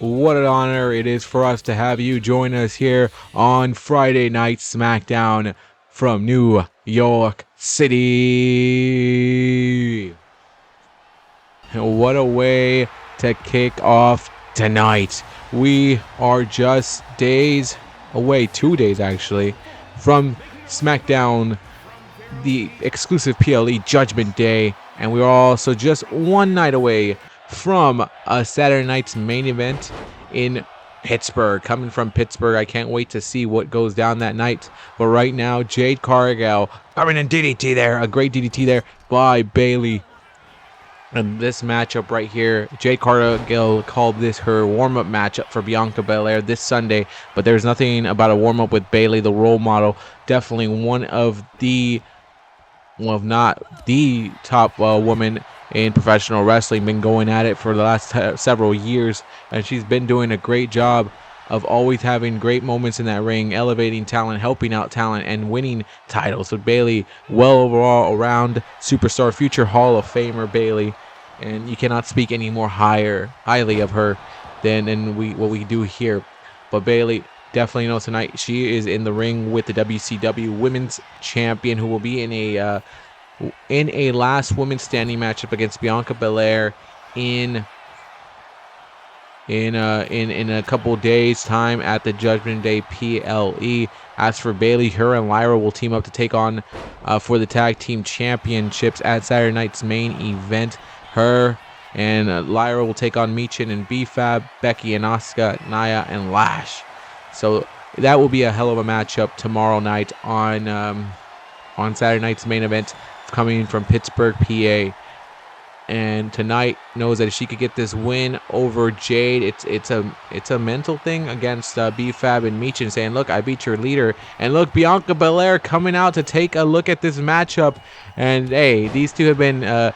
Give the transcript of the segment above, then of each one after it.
What an honor it is for us to have you join us here on Friday Night SmackDown from New York City. What a way to kick off tonight. We are just days away, 2 days actually, from SmackDown, the exclusive PLE Judgment Day, and we're also just one night away from a Saturday night's main event in Pittsburgh. Coming from Pittsburgh, I can't wait to see what goes down that night. But right now, Jade Cargill coming in DDT there, a great DDT there by Bayley. And this matchup right here, Jade Cargill called this her warm-up matchup for Bianca Belair this Sunday. But there's nothing about a warm-up with Bayley, the role model. Definitely one of the, well, if not the top woman in professional wrestling. Been going at it for the last several years, and she's been doing a great job of always having great moments in that ring, elevating talent, helping out talent, and winning titles. So Bayley, well overall around superstar, future Hall of Famer Bayley, and you cannot speak any more highly of her than what we do here. But Bayley, definitely know tonight she is in the ring with the WCW Women's Champion, who will be in a last women's standing matchup against Bianca Belair in a couple days time at the Judgment Day PLE. As for Bayley, her and Lyra will team up to take on for the tag team championships at Saturday night's main event. Her and Lyra will take on Michin and B-Fab, Becky and Asuka, Nia and Lash. So that will be a hell of a matchup tomorrow night on Saturday night's main event, coming from Pittsburgh, PA. And tonight knows that if she could get this win over Jade, it's a mental thing against B-Fab and Michin, saying, look, I beat your leader. And look, Bianca Belair coming out to take a look at this matchup. And hey, these two have been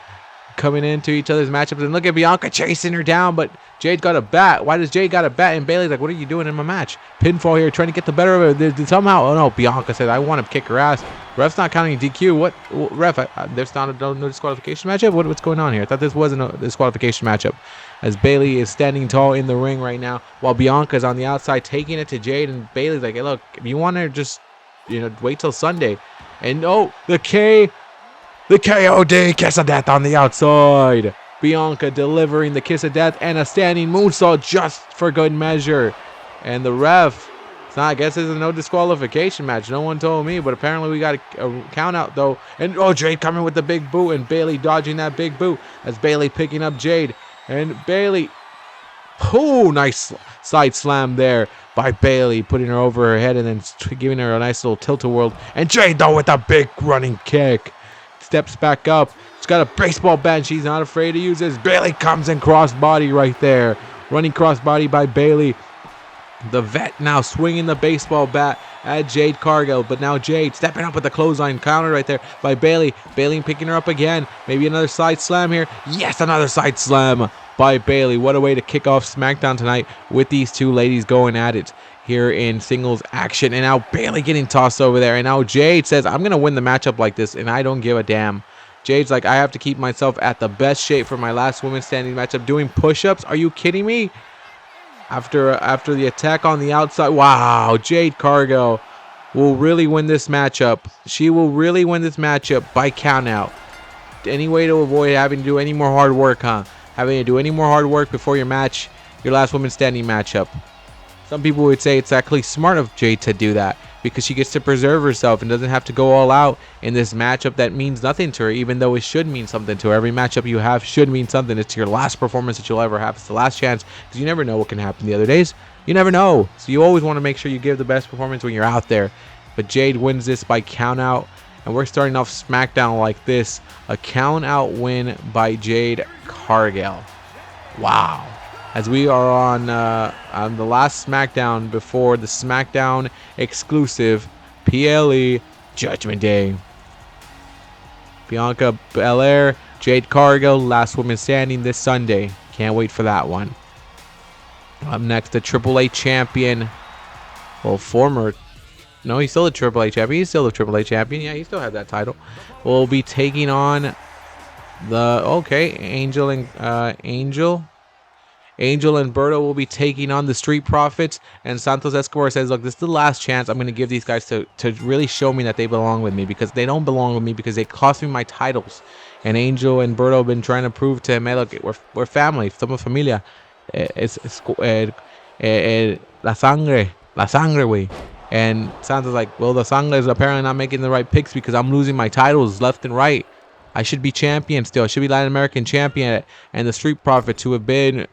coming into each other's matchups, and look at Bianca chasing her down, but Jade got a bat. Why does Jade got a bat? And Bayley's like, what are you doing in my match? Pinfall here, trying to get the better of it. Somehow, oh no, Bianca said, I want to kick her ass. Ref's not counting DQ. What ref? There's not no disqualification matchup? What's going on here? I thought this wasn't a disqualification matchup, as Bayley is standing tall in the ring right now, while Bianca's on the outside taking it to Jade, and Bayley's like, hey, look, if you want to just, wait till Sunday. And oh, the KOD, kiss of death on the outside. Bianca delivering the kiss of death and a standing moonsault just for good measure. And the ref, I guess this is no disqualification match. No one told me, but apparently we got a count out though. And oh, Jade coming with the big boot, and Bayley dodging that big boot as Bayley picking up Jade. And Bayley, oh, nice side slam there by Bayley, putting her over her head and then giving her a nice little tilt-a-whirl. And Jade though with a big running kick. Steps back up. She's got a baseball bat. She's not afraid to use this. Bayley comes in crossbody right there. Running crossbody by Bayley. The vet now swinging the baseball bat at Jade Cargill. But now Jade stepping up with the clothesline counter right there by Bayley. Bayley picking her up again. Maybe another side slam here. Yes, another side slam by Bayley. What a way to kick off SmackDown tonight with these two ladies going at it here in singles action. And now Bayley getting tossed over there. And now Jade says, I'm going to win the matchup like this, and I don't give a damn. Jade's like, I have to keep myself at the best shape for my last women's standing matchup. Doing push-ups? Are you kidding me? After the attack on the outside. Wow, Jade Cargill will really win this matchup. She will really win this matchup by countout. Any way to avoid having to do any more hard work, huh? Having to do any more hard work before your match, your last women's standing matchup. Some people would say it's actually smart of Jade to do that, because she gets to preserve herself and doesn't have to go all out in this matchup that means nothing to her, even though it should mean something to her. Every matchup you have should mean something. It's your last performance that you'll ever have. It's the last chance, because you never know what can happen the other days. You never know. So you always want to make sure you give the best performance when you're out there. But Jade wins this by count out, and we're starting off SmackDown like this. A count out win by Jade Cargill. Wow. As we are on the last SmackDown before the SmackDown exclusive PLE Judgment Day. Bianca Belair, Jade Cargill, last woman standing this Sunday. Can't wait for that one. Up next, the AAA champion. Well, no, he's still a AAA champion. He's still a AAA champion. Yeah, he still has that title. Will be taking on Angel Angel and Berto will be taking on the Street Profits. And Santos Escobar says, look, this is the last chance I'm going to give these guys to really show me that they belong with me, because they don't belong with me because they cost me my titles. And Angel and Berto have been trying to prove to him, hey, look, we're family, somos familia. La sangre, wey. And Santos like, well, the sangre is apparently not making the right picks because I'm losing my titles left and right. I should be champion still. I should be Latin American champion. And the Street Profits, who have been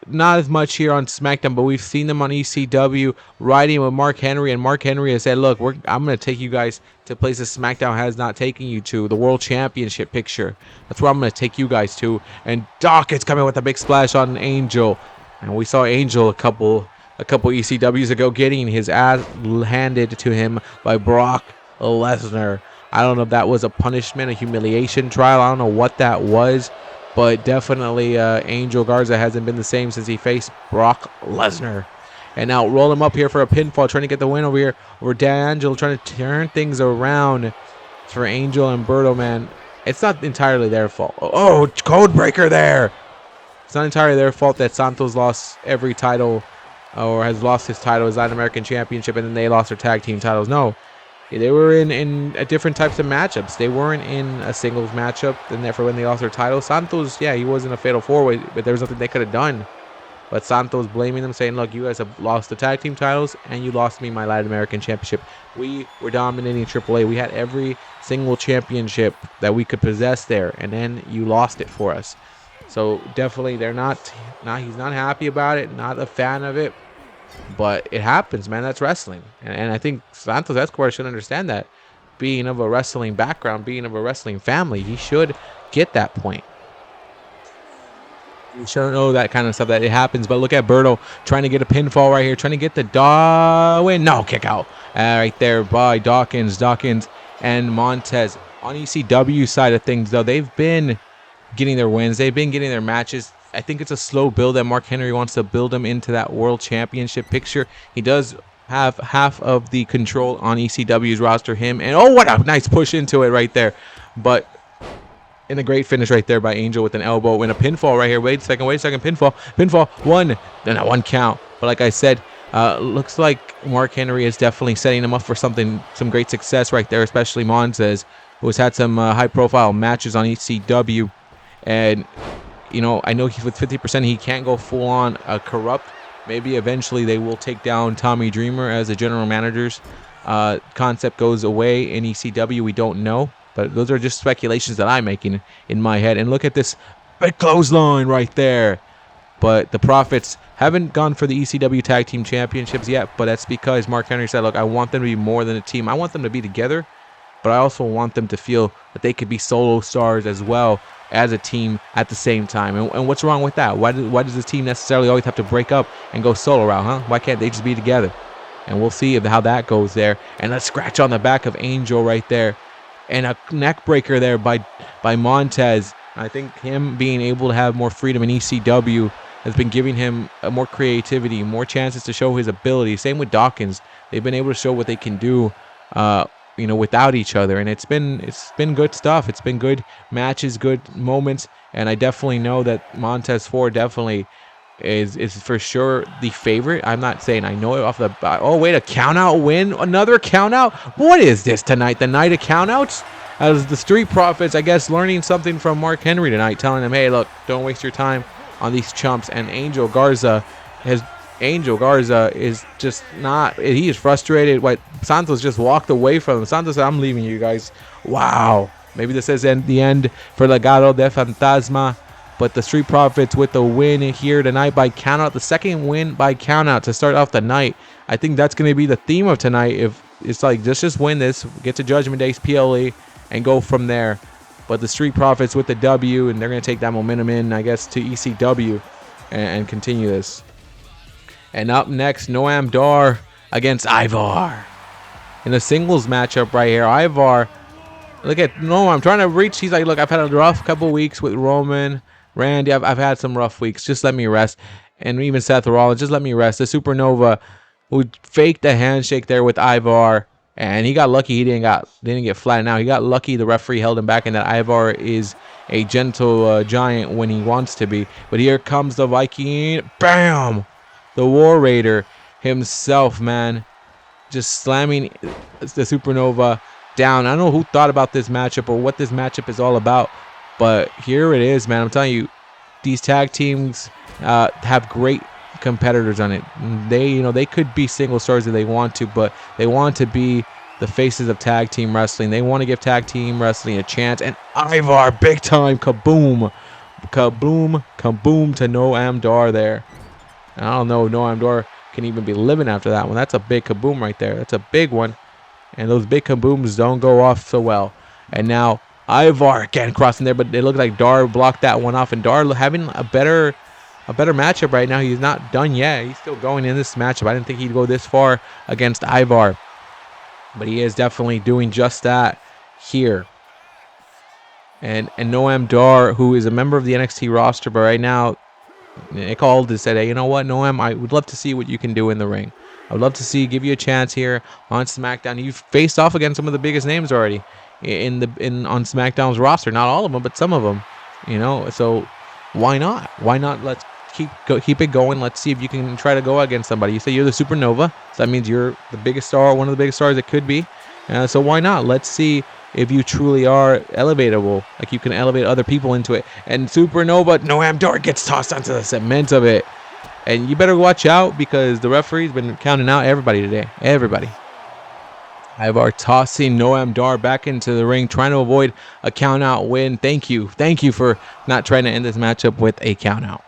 not as much here on SmackDown, but we've seen them on ECW riding with Mark Henry. And Mark Henry has said, look, I'm going to take you guys to places SmackDown has not taken you to. The World Championship picture. That's where I'm going to take you guys to. And Dawkins coming with a big splash on Angel. And we saw Angel a couple ECWs ago getting his ass handed to him by Brock Lesnar. I don't know if that was a punishment, a humiliation trial. I don't know what that was. But definitely Angel Garza hasn't been the same since he faced Brock Lesnar. And now roll him up here for a pinfall, trying to get the win over here over D'Angelo, trying to turn things around for Angel and Berto, man. It's not entirely their fault. Oh, code breaker there. It's not entirely their fault that Santos lost every title, or has lost his title, his Latin American Championship, and then they lost their tag team titles. No. They were in different types of matchups. They weren't in a singles matchup, and therefore when they lost their title, Santos, yeah, he was in a fatal four-way, but there was nothing they could have done. But Santos blaming them, saying, look, you guys have lost the tag team titles, and you lost me my Latin American Championship. We were dominating AAA. We had every single championship that we could possess there, and then you lost it for us. So definitely he's not happy about it, not a fan of it. But it happens, man. That's wrestling. And I think Santos Escobar should understand that. Being of a wrestling background, being of a wrestling family, he should get that point. You should know that kind of stuff, that it happens. But look at Berto trying to get a pinfall right here, trying to get the win. No, kick out. Right there by Dawkins and Montez. On ECW side of things, though, they've been getting their wins. They've been getting their matches. I think it's a slow build that Mark Henry wants to build him into that World Championship picture. He does have half of the control on ECW's roster, him. And oh, what a nice push into it right there. But in a great finish right there by Angel with an elbow and a pinfall right here. Wait a second, pinfall, one. Then a one count. But like I said, looks like Mark Henry is definitely setting him up for some great success right there, especially Montez, who has had some high-profile matches on ECW. And you know, I know he's with 50%. He can't go full-on corrupt. Maybe eventually they will take down Tommy Dreamer as the general manager's concept goes away in ECW. We don't know. But those are just speculations that I'm making in my head. And look at this big clothesline right there. But the Profits haven't gone for the ECW Tag Team Championships yet. But that's because Mark Henry said, look, I want them to be more than a team. I want them to be together. But I also want them to feel that they could be solo stars as well as a team at the same time. And what's wrong with that? Why does this team necessarily always have to break up and go solo route, huh? Why can't they just be together? And we'll see how that goes there. And let's scratch on the back of Angel right there. And a neck breaker there by Montez. I think him being able to have more freedom in ECW has been giving him more creativity, more chances to show his ability. Same with Dawkins. They've been able to show what they can do without each other, and it's been good stuff. It's been good matches, good moments, and I definitely know that Montez Ford definitely is for sure the favorite. I'm not saying I know it off the bat. Oh wait, a count-out win, another count-out. What is this tonight? The night of count-outs? As the Street Profits, I guess, learning something from Mark Henry tonight, telling him, hey, look, don't waste your time on these chumps. And Angel Garza is just not, he is frustrated. What Santos just walked away from him. Santos said, I'm leaving you guys. Wow. Maybe this is the end for Legado de Fantasma. But the Street Profits with the win here tonight by countout. The second win by countout to start off the night. I think that's going to be the theme of tonight. If it's like, just win this, get to Judgment Day PLE, and go from there. But the Street Profits with the W, and they're going to take that momentum in, I guess, to ECW and continue this. And up next, Noam Dar against Ivar. In a singles matchup right here, Ivar, look at Noam trying to reach. He's like, look, I've had a rough couple weeks with Roman, Randy. I've had some rough weeks. Just let me rest. And even Seth Rollins, just let me rest. The Supernova, who faked the handshake there with Ivar, And he got lucky. He didn't get flattened out. He got lucky. The referee held him back, and that Ivar is a gentle giant when he wants to be. But here comes the Viking. Bam! The War Raider himself, man. Just slamming the Supernova down. I don't know who thought about this matchup or what this matchup is all about. But here it is, man. I'm telling you, these tag teams have great competitors on it. They could be single stars if they want to, but they want to be the faces of tag team wrestling. They want to give tag team wrestling a chance. And Ivar, big time, kaboom, kaboom, kaboom to Noam Dar there. And I don't know if Noam Dar can even be living after that one. That's a big kaboom right there. That's a big one. And those big kabooms don't go off so well. And now Ivar again crossing there, but it looked like Dar blocked that one off. And Dar having a better matchup right now. He's not done yet. He's still going in this matchup. I didn't think he'd go this far against Ivar, but he is definitely doing just that here. And Noam Dar, who is a member of the NXT roster, but right now Nick Aldis said, hey, you know what, Noam, I would love to see what you can do in the ring. I would love to give you a chance here on SmackDown. You've faced off against some of the biggest names already on SmackDown's roster. Not all of them, but some of them. So why not? Why not? Let's keep it going. Let's see if you can try to go against somebody. You say you're the Supernova, so that means you're the biggest star, one of the biggest stars it could be. So why not? Let's see if you truly are elevatable, like you can elevate other people into it. And Supernova, Noam Dar gets tossed onto the cement of it. And you better watch out because the referee's been counting out everybody today. Everybody. Ivar tossing Noam Dar back into the ring, trying to avoid a count out win. Thank you for not trying to end this matchup with a count out.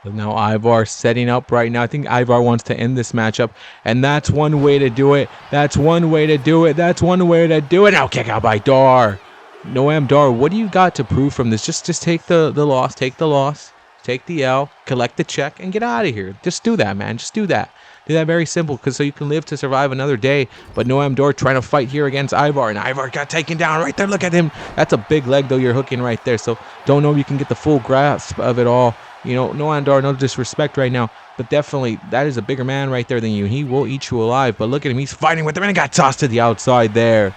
But now Ivar setting up right now. I think Ivar wants to end this matchup, and that's one way to do it. That's one way to do it. That's one way to do it. Now kick out by Dar. Noam Dar, what do you got to prove from this? Just take the loss. Take the loss. Take the L. Collect the check and get out of here. Just do that, man. Just do that. Do that very simple, because so you can live to survive another day. But Noam Dar trying to fight here against Ivar, and Ivar got taken down right there. Look at him. That's a big leg, though, you're hooking right there. So don't know if you can get the full grasp of it all. Noam Dar, no disrespect right now, but definitely that is a bigger man right there than you. He will eat you alive. But look at him. He's fighting with him, and he got tossed to the outside there.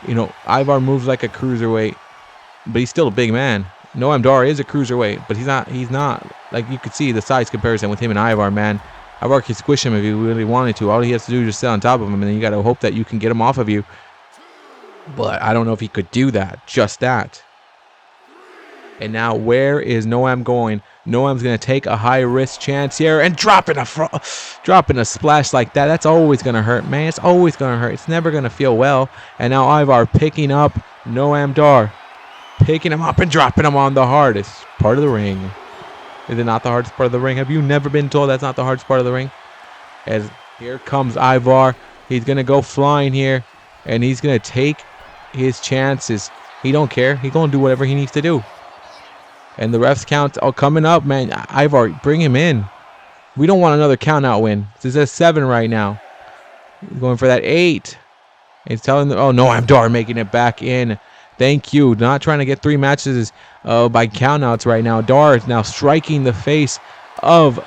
Ivar moves like a cruiserweight, but he's still a big man. Noam Dar is a cruiserweight, but he's not like you could see the size comparison with him and Ivar, man. Ivar can squish him if he really wanted to. All he has to do is just sit on top of him, and then you got to hope that you can get him off of you. But I don't know if he could do that. Just that. And now where is Noam going? Noam's going to take a high-risk chance here and dropping a splash like that. That's always going to hurt, man. It's always going to hurt. It's never going to feel well. And now Ivar picking up Noam Dar. Picking him up and dropping him on the hardest part of the ring. Is it not the hardest part of the ring? Have you never been told that's not the hardest part of the ring? As here comes Ivar. He's going to go flying here. And he's going to take his chances. He don't care. He's going to do whatever he needs to do. And the refs count coming up, man. Ivar, bring him in. We don't want another count out win. This is a 7 right now. He's going for that 8. He's telling them, oh, Noam Dar making it back in. Thank you. Not trying to get 3 matches by countouts right now. Dar is now striking the face of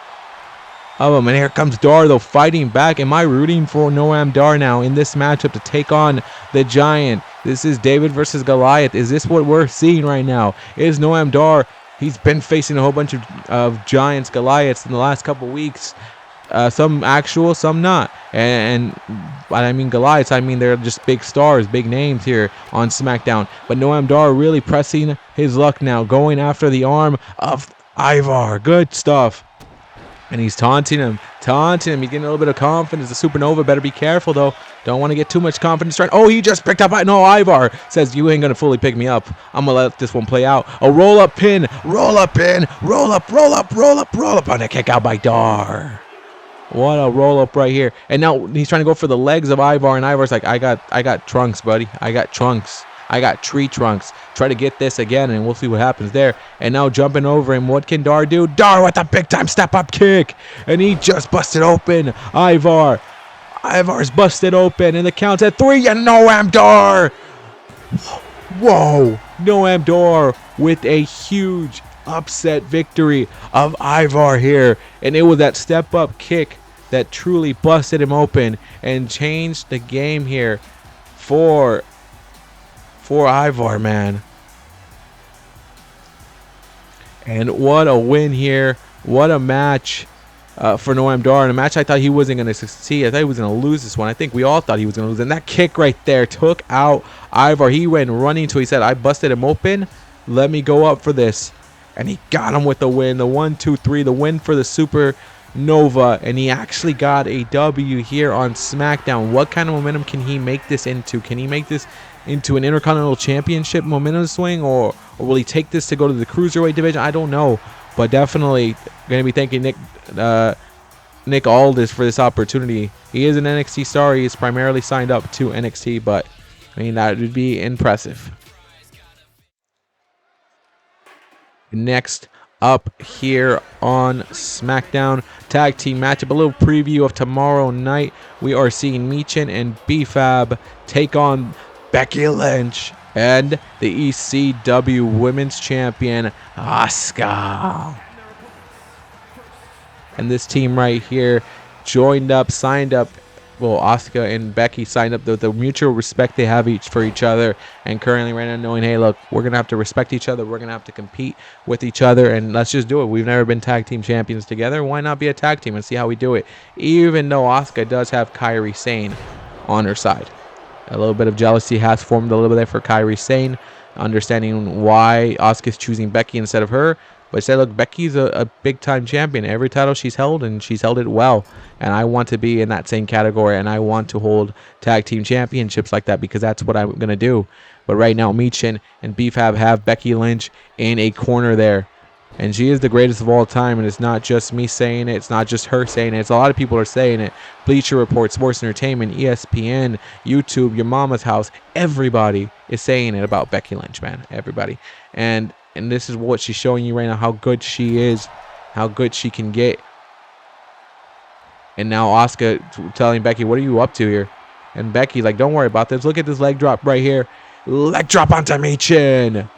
him. And here comes Dar, though, fighting back. Am I rooting for Noam Dar now in this matchup to take on the Giant? This is David versus Goliath. Is this what we're seeing right now? Is Noam Dar? He's been facing a whole bunch of Giants, Goliaths in the last couple weeks. Some actual, some not. And when I mean Goliaths, I mean they're just big stars, big names here on SmackDown. But Noam Dar really pressing his luck now, going after the arm of Ivar. Good stuff. And he's taunting him. He's getting a little bit of confidence. The Supernova better be careful, though. Don't want to get too much confidence. Oh, he just picked up. No, Ivar says, you ain't going to fully pick me up. I'm going to let this one play out. A roll-up pin. Roll-up pin. Roll-up. On a kick out by Dar. What a roll-up right here. And now he's trying to go for the legs of Ivar. And Ivar's like, I got trunks, buddy. I got trunks. I got tree trunks. Try to get this again, and we'll see what happens there. And now jumping over him. What can Dar do? Dar with a big-time step-up kick. And he just busted open Ivar's busted open, and the count's at 3, and Noam Dar. Whoa. Noam Dar with a huge upset victory of Ivar here. And it was that step-up kick that truly busted him open and changed the game here for Ivar, man. And what a win here. What a match for Noam Dar. In a match I thought he wasn't going to succeed. I thought he was going to lose this one. I think we all thought he was going to lose. And that kick right there took out Ivar. He went running to, he said, I busted him open. Let me go up for this. And he got him with the win. The 1, 2, 3. The win for the Supernova. And he actually got a W here on SmackDown. What kind of momentum can he make this into? Can he make this into an Intercontinental Championship momentum swing? Or will he take this to go to the Cruiserweight division? I don't know. But definitely going to be thanking Nick Aldis for this opportunity. He is an NXT star. He is primarily signed up to NXT, but I mean, that would be impressive. Next up here on SmackDown, tag team matchup. A little preview of tomorrow night. We are seeing Michin and B-Fab take on Becky Lynch and the ECW Women's Champion, Asuka. And this team right here signed up. Well, Asuka and Becky signed up with the mutual respect they have for each other. And currently right now knowing, hey, look, we're going to have to respect each other. We're going to have to compete with each other. And let's just do it. We've never been tag team champions together. Why not be a tag team and see how we do it? Even though Asuka does have Kairi Sane on her side. A little bit of jealousy has formed a little bit there for Kairi Sane, understanding why Asuka's choosing Becky instead of her. But said, look, Becky's a big-time champion. Every title she's held, and she's held it well. And I want to be in that same category, and I want to hold tag team championships like that because that's what I'm going to do. But right now, Michin and B-Fab have Becky Lynch in a corner there. And she is the greatest of all time, and it's not just me saying it. It's not just her saying it. It's a lot of people are saying it. Bleacher Report, Sports Entertainment, ESPN, YouTube, Your Mama's House. Everybody is saying it about Becky Lynch, man. Everybody. And this is what she's showing you right now, how good she is, how good she can get. And now Asuka telling Becky, what are you up to here? And Becky's like, don't worry about this. Look at this leg drop right here. Leg drop onto Michin.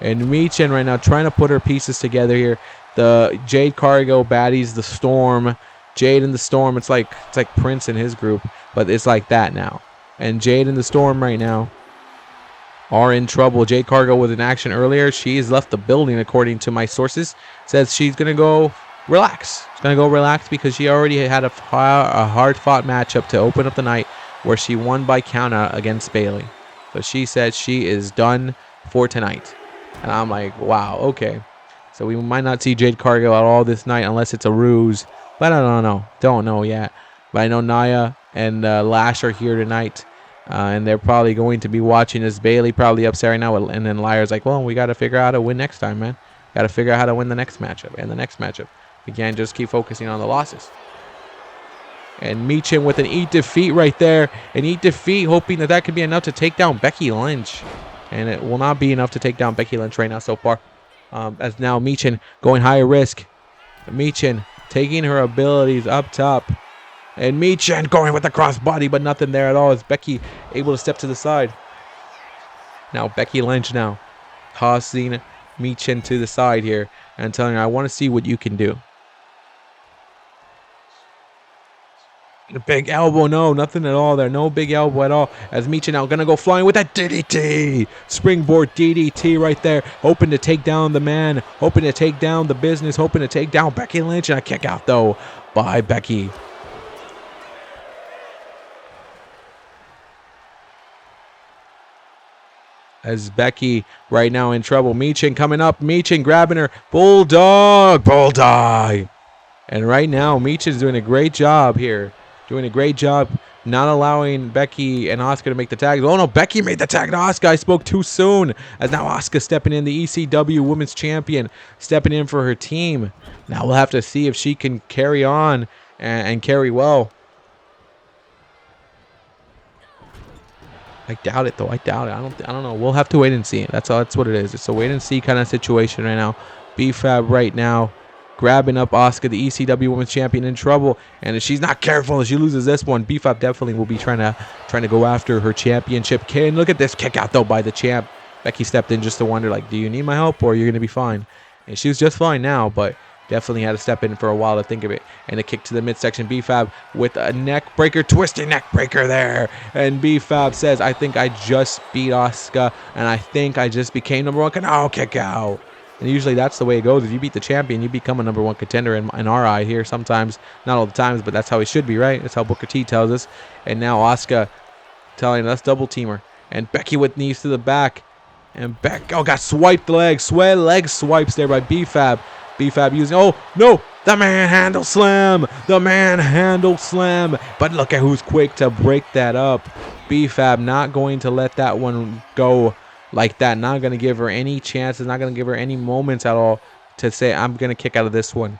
And Michin right now trying to put her pieces together here. The Jade Cargill baddies, the Storm. Jade and the Storm, it's like Prince and his group. But it's like that now. And Jade and the Storm right now are in trouble. Jade Cargill was in action earlier. She's left the building, according to my sources. Says she's going to go relax. She's going to go relax because she already had a hard-fought matchup to open up the night where she won by countout against Bayley. So she said she is done for tonight. And I'm like, wow, okay. So we might not see Jade Cargill at all this night unless it's a ruse. But I don't know. Don't know yet. But I know Nia and Lash are here tonight. And they're probably going to be watching this. Bayley probably upset right now. And then Liar's like, well, we got to figure out how to win next time, man. Got to figure out how to win the next matchup and the next matchup. We can't just keep focusing on the losses. And Michin with an eat defeat right there. An eat defeat, hoping that could be enough to take down Becky Lynch. And it will not be enough to take down Becky Lynch right now so far. As now Michin going higher risk. Michin taking her abilities up top. And Michin going with the crossbody, but nothing there at all. Is Becky able to step to the side? Now Becky Lynch now tossing Michin to the side here and telling her, I want to see what you can do. The big elbow, no, nothing at all there. No big elbow at all. As Michin now going to go flying with that DDT. Springboard DDT right there. Hoping to take down the man. Hoping to take down the business. Hoping to take down Becky Lynch. And a kick out, though, by Becky. As Becky right now in trouble. Michin coming up. Michin grabbing her. Bulldog. Bulldog. And right now, Michin's doing a great job here. Doing a great job not allowing Becky and Asuka to make the tag. Oh, no, Becky made the tag to Asuka. I spoke too soon. As now Asuka stepping in, the ECW Women's Champion, stepping in for her team. Now we'll have to see if she can carry on and carry well. I doubt it, though. I doubt it. I don't know. We'll have to wait and see. That's what it is. It's a wait and see kind of situation right now. B-Fab right now grabbing up Asuka, the ECW Women's Champion, in trouble. And if she's not careful, if she loses this one, B-Fab definitely will be trying to go after her championship. Can look at this kick out, though, by the champ. Becky stepped in just to wonder, like, do you need my help or you're going to be fine? And she was just fine now, but Definitely had to step in for a while to think of it. And a kick to the midsection. B-Fab with a neck breaker, twisting neck breaker there. And B-Fab says, I think I just beat Asuka, and I think I just became number 1. Oh, kick out. And usually that's the way it goes. If you beat the champion, you become a number 1 contender in our eye here sometimes. Not all the times, but that's how it should be, right? That's how Booker T tells us. And now Asuka telling us double teamer. And Becky with knees to the back. And got swiped leg swipes there by B-Fab. B-Fab using, oh, no, the manhandle slam. The manhandle slam. But look at who's quick to break that up. B-Fab not going to let that one go like that. Not going to give her any chances. Not going to give her any moments at all to say, I'm going to kick out of this one.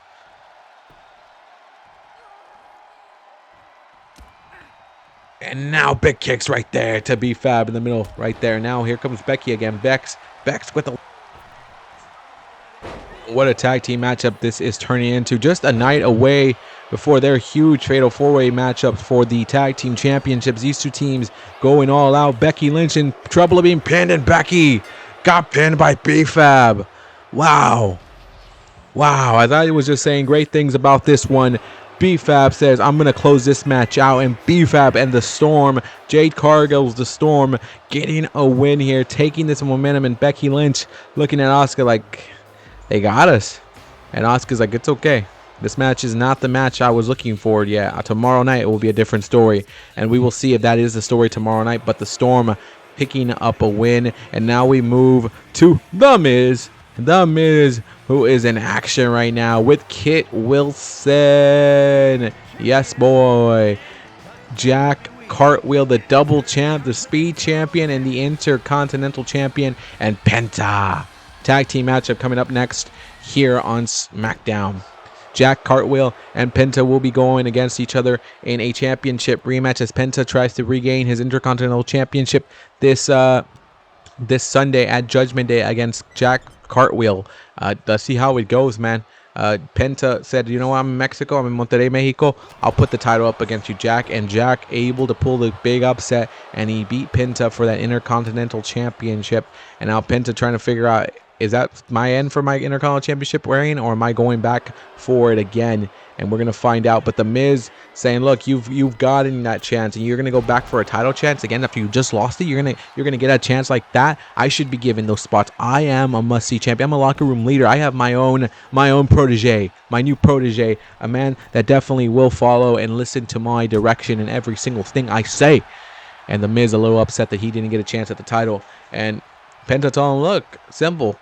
And now big kicks right there to B-Fab in the middle right there. Now here comes Becky again. Bex with a... What a tag team matchup this is turning into. Just a night away before their huge fatal 4-way matchup for the tag team championships. These two teams going all out. Becky Lynch in trouble of being pinned, and Becky got pinned by B-Fab. Wow. I thought it was just saying great things about this one. B-Fab says, I'm going to close this match out. And B-Fab and the Storm, Jade Cargill's the Storm, getting a win here, taking this momentum. And Becky Lynch looking at Asuka like, they got us. And Asuka's like, it's okay. This match is not the match I was looking for yet. Tomorrow night it will be a different story. And we will see if that is the story tomorrow night. But the Storm picking up a win. And now we move to The Miz. The Miz, who is in action right now with Kit Wilson. Yes, boy. Jack Cartwheel, the double champ, the speed champion, and the intercontinental champion. And Penta. Tag team matchup coming up next here on SmackDown. Jack Cartwheel and Penta will be going against each other in a championship rematch as Penta tries to regain his Intercontinental Championship this Sunday at Judgment Day against Jack Cartwheel. Let's see how it goes, man. Penta said, you know what, I'm in Mexico, I'm in Monterrey, Mexico. I'll put the title up against you, Jack. And Jack able to pull the big upset, and he beat Penta for that Intercontinental Championship. And now Penta trying to figure out, is that my end for my Intercontinental Championship reign, or am I going back for it again? And we're going to find out. But The Miz saying, look, you've gotten that chance, and you're going to go back for a title chance again after you just lost it. You're going to get a chance like that. I should be given those spots. I am a must-see champion. I'm a locker room leader. I have my own protege, my new protege, a man that definitely will follow and listen to my direction in every single thing I say. And The Miz a little upset that he didn't get a chance at the title. And Penta told him, look, simple.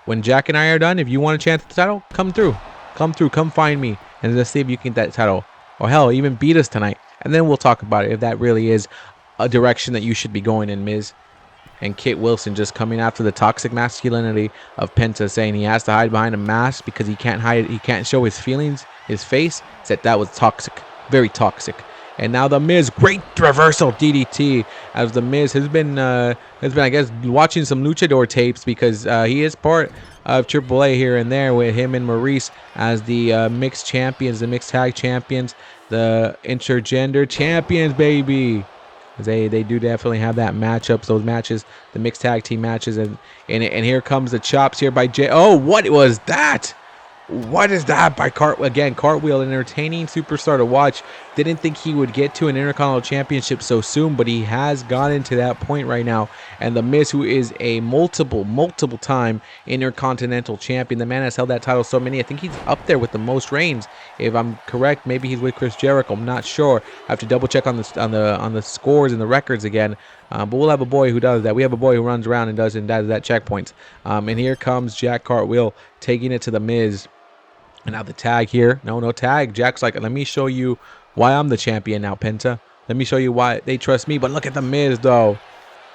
When Jack and I are done, if you want a chance at the title, come through. Come find me. And let's see if you can get that title. Or hell, even beat us tonight. And then we'll talk about it if that really is a direction that you should be going in, Miz. And Kit Wilson just coming after the toxic masculinity of Penta, saying he has to hide behind a mask because he can't show his feelings, his face. Said that was toxic. Very toxic. And now The Miz, great reversal DDT, as The Miz has been I guess, watching some luchador tapes because he is part of AAA here and there with him and Maurice as the mixed champions, the mixed tag champions, the intergender champions, baby. They do definitely have that matchups, those matches, the mixed tag team matches, and here comes the chops here by Jay. Oh, what was that? What is that by Cartwheel? Again, Cartwheel, an entertaining superstar to watch. Didn't think he would get to an Intercontinental Championship so soon, but he has gotten to that point right now. And The Miz, who is a multiple time Intercontinental Champion. The man has held that title so many. I think he's up there with the most reigns. If I'm correct, maybe he's with Chris Jericho. I'm not sure. I have to double check on the scores and the records again. But we'll have a boy who does that. We have a boy who runs around and does that checkpoints. And here comes Jack Cartwheel taking it to The Miz. And now the tag here. No tag. Jack's like, let me show you why I'm the champion now, Penta. Let me show you why they trust me. But look at The Miz, though.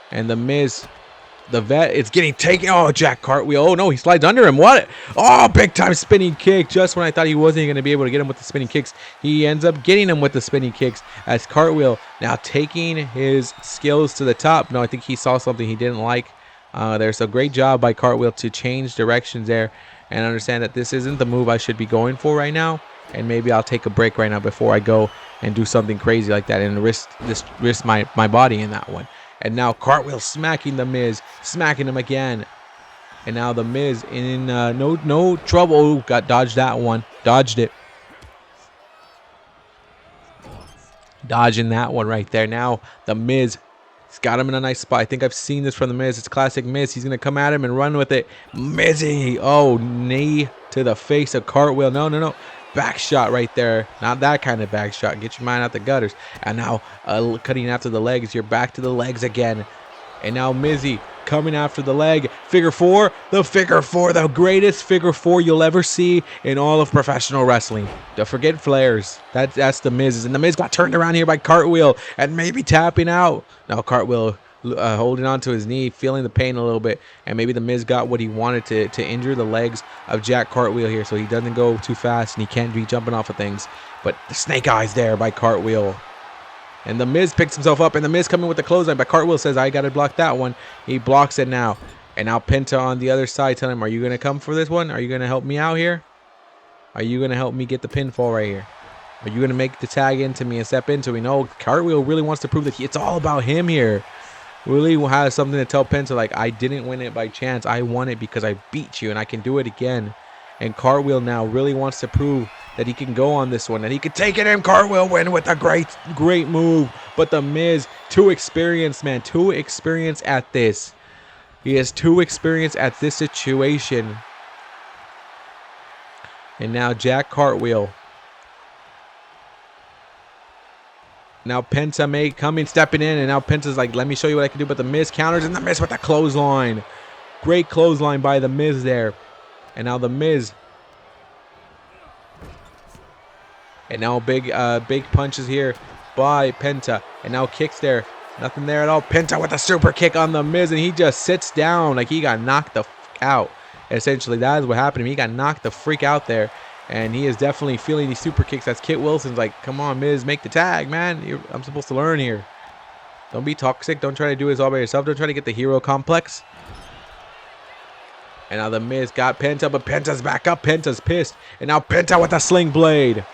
And The Miz, the vet, is getting taken. Oh, Jack Cartwheel. Oh, no, he slides under him. What? Oh, big-time spinning kick. Just when I thought he wasn't going to be able to get him with the spinning kicks, he ends up getting him with the spinning kicks as Cartwheel now taking his skills to the top. No, I think he saw something he didn't like. There's a great job by Cartwheel to change directions there and understand that this isn't the move I should be going for right now. And maybe I'll take a break right now before I go and do something crazy like that and risk my body in that one. And now Cartwheel smacking The Miz, smacking him again. And now the Miz in no trouble. Ooh, got dodged that one. Dodged it. Dodging that one right there. Now the Miz, he's got him in a nice spot. I think I've seen this from the Miz. It's classic Miz. He's going to come at him and run with it. Mizzy. Oh, knee to the face. A cartwheel. No. Back shot right there. Not that kind of back shot. Get your mind out the gutters. And now cutting after the legs. You're back to the legs again. And now Mizzy coming after the leg. Figure four. The figure four. The greatest figure four you'll ever see in all of professional wrestling. Don't forget flares. That's the Miz. And the Miz got turned around here by Cartwheel. And maybe tapping out. Now Cartwheel holding on to his knee. Feeling the pain a little bit. And maybe the Miz got what he wanted to injure the legs of Jack Cartwheel here. So he doesn't go too fast. And he can't be jumping off of things. But the snake eyes there by Cartwheel. And the Miz picks himself up, and the Miz coming with the clothesline. But Cartwheel says, I got to block that one. He blocks it now. And now Penta on the other side telling him, are you going to come for this one? Are you going to help me out here? Are you going to help me get the pinfall right here? Are you going to make the tag into me and step into me? No, Cartwheel really wants to prove that it's all about him here. Really has something to tell Penta, like, I didn't win it by chance. I won it because I beat you, and I can do it again. And Cartwheel now really wants to prove that he can go on this one, that he could take it in. Cartwheel win with a great move. But the Miz, too experienced, man. Too experienced at this. He has too experienced at this situation. And now Jack Cartwheel. Now Penta may coming, stepping in. And now Penta's like, let me show you what I can do. But the Miz counters, and the Miz with the clothesline. Great clothesline by the Miz there. And now the Miz. And now big punches here by Penta. And now kicks there. Nothing there at all. Penta with a super kick on the Miz. And he just sits down like he got knocked the fuck out. Essentially, that is what happened to him. He got knocked the freak out there. And he is definitely feeling these super kicks. That's Kit Wilson's like, come on, Miz, make the tag, man. I'm supposed to learn here. Don't be toxic. Don't try to do this all by yourself. Don't try to get the hero complex. And now the Miz got Penta, but Penta's back up. Penta's pissed. And now Penta with a sling blade.